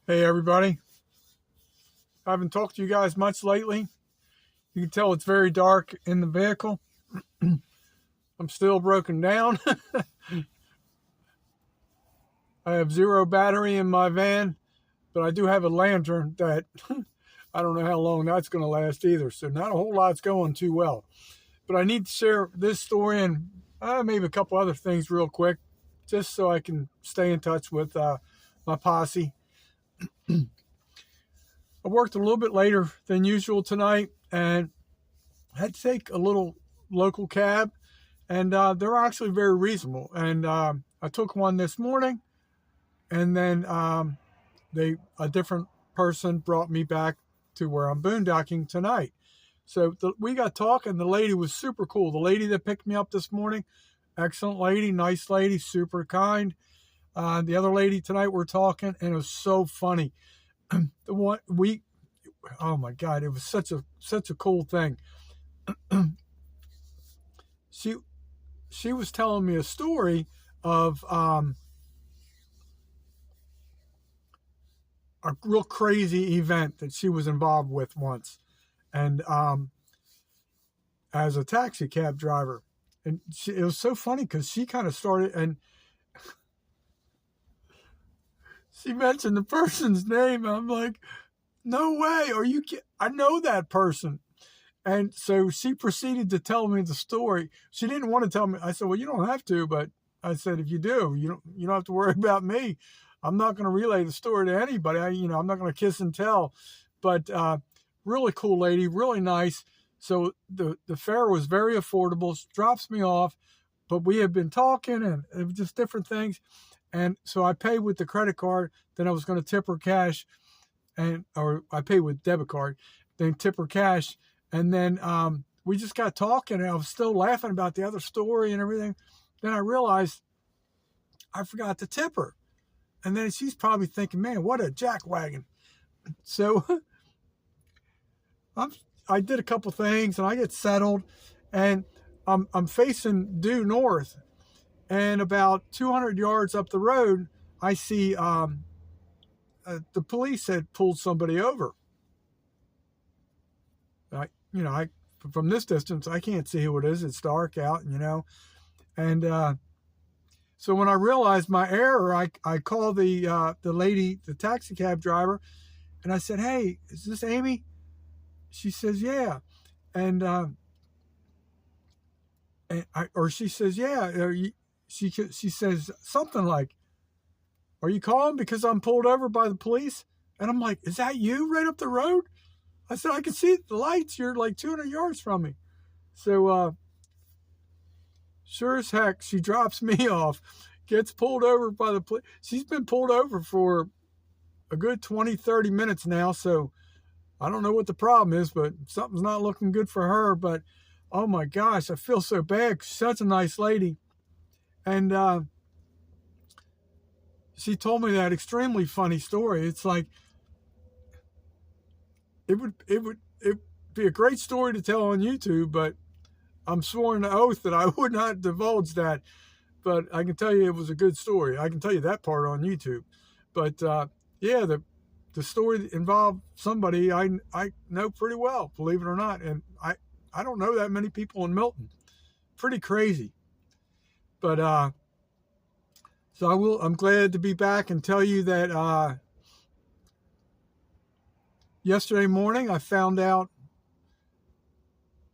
Hey everybody, I haven't talked to you guys much lately. You can tell it's very dark in the vehicle. I'm still broken down. I have zero battery in my van, but I do have a lantern that I don't know how long that's going to last either. So not a whole lot's going too well. But I need to share this story and maybe a couple other things real quick, just so I can stay in touch with my posse. I worked a little bit later than usual tonight and had to take a little local cab, and they're actually very reasonable. And I took one this morning, and then a different person brought me back to where I'm boondocking tonight. So we got talking. The lady was super cool. The lady that picked me up this morning, excellent lady, nice lady, super kind. The other lady tonight we're talking, and it was so funny. The one oh my God, it was such a cool thing. She was telling me a story of a real crazy event that she was involved with once, and as a taxi cab driver. And it was so funny because she kind of started, and she mentioned the person's name. I'm like, no way, are you kidding? I know that person. And so she proceeded to tell me the story. She didn't want to tell me. I said, well, you don't have to, but I said, if you do, you don't have to worry about me. I'm not going to relay the story to anybody. I'm not going to kiss and tell. But really cool lady, really nice. So the fare was very affordable. She drops me off, but we had been talking and it was just different things. And so I paid with the credit card. Then I was going to tip her cash, or I paid with debit card, then tip her cash. And then we just got talking, and I was still laughing about the other story and everything. Then I realized I forgot to tip her. And then she's probably thinking, man, what a jackwagon. So I did a couple things, and I get settled, and I'm facing due north. And about 200 yards up the road, I see the police had pulled somebody over. I from this distance, I can't see who it is. It's dark out, and so when I realized my error, I called the lady, the taxi cab driver, and I said, "Hey, is this Amy?" She says, "Yeah," and or she says, "Yeah." She says something like, "Are you calling because I'm pulled over by the police?" And I'm like, "Is that you right up the road?" I said, "I can see the lights. You're like 200 yards from me." So sure as heck, she drops me off, gets pulled over by the police. She's been pulled over for a good 20, 30 minutes now. So I don't know what the problem is, but something's not looking good for her. But oh my gosh, I feel so bad. She's such a nice lady. And she told me that extremely funny story. It's like, it be a great story to tell on YouTube, but I'm sworn to oath that I would not divulge that. But I can tell you it was a good story. I can tell you that part on YouTube. But yeah, the story involved somebody I know pretty well, believe it or not, and I don't know that many people in Milton. Pretty crazy. But so I'm glad to be back and tell you that yesterday morning I found out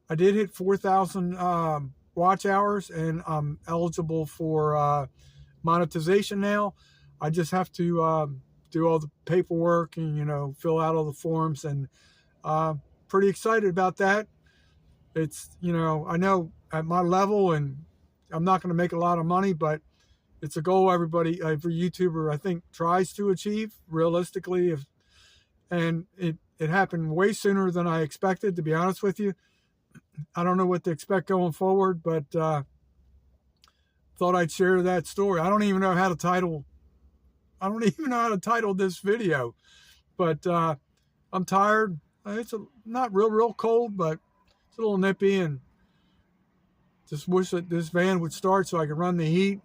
I did hit 4,000 watch hours, and I'm eligible for monetization now. I just have to do all the paperwork and fill out all the forms, and pretty excited about that. It's I know at my level, and I'm not going to make a lot of money, but it's a goal every YouTuber I think tries to achieve realistically. And it happened way sooner than I expected, to be honest with you. I don't know what to expect going forward, but thought I'd share that story. I don't even know how to title this video, but I'm tired. It's not real cold, but it's a little nippy, and just wish that this van would start so I could run the heat.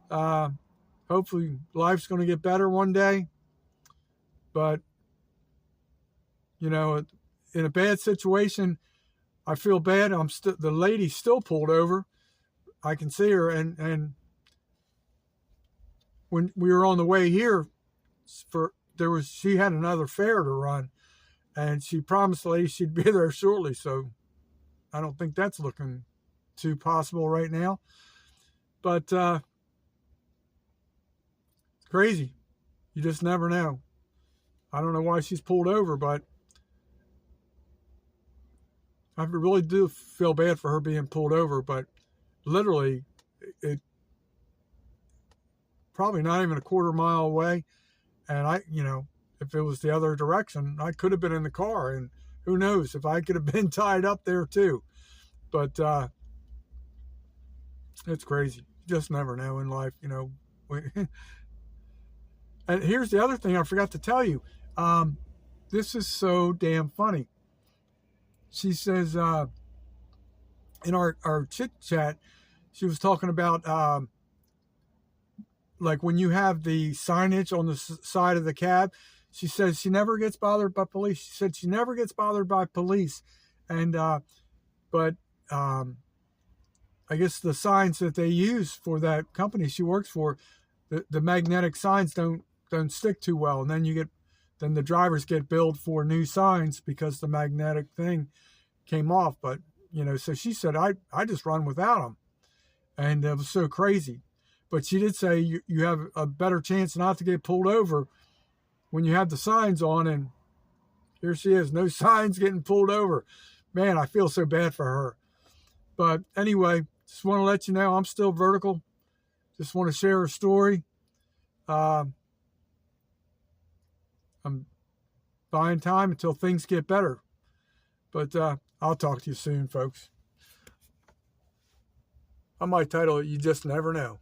Hopefully life's going to get better one day. But, you know, in a bad situation, I feel bad. The lady's still pulled over. I can see her. And when we were on the way here, she had another fare to run, and she promised the lady she'd be there shortly. So I don't think that's looking too possible right now. But crazy. You just never know. I don't know why she's pulled over, but I really do feel bad for her being pulled over. But literally, it probably not even a quarter mile away. And if it was the other direction, I could have been in the car, and who knows if I could have been tied up there too. But it's crazy. You just never know in life, And here's the other thing I forgot to tell you. This is so damn funny. She says in our chit chat, she was talking about like when you have the signage on the side of the cab. She says she never gets bothered by police. She said she never gets bothered by police, and but I guess the signs that they use for that company she works for, the magnetic signs don't stick too well, and then the drivers get billed for new signs because the magnetic thing came off. But so she said I just run without them, and it was so crazy. But she did say you have a better chance not to get pulled over when you have the signs on, and here she is, no signs, getting pulled over. Man, I feel so bad for her. But anyway, just want to let you know I'm still vertical. Just want to share a story. I'm buying time until things get better. But I'll talk to you soon, folks. I might title it, You Just Never Know.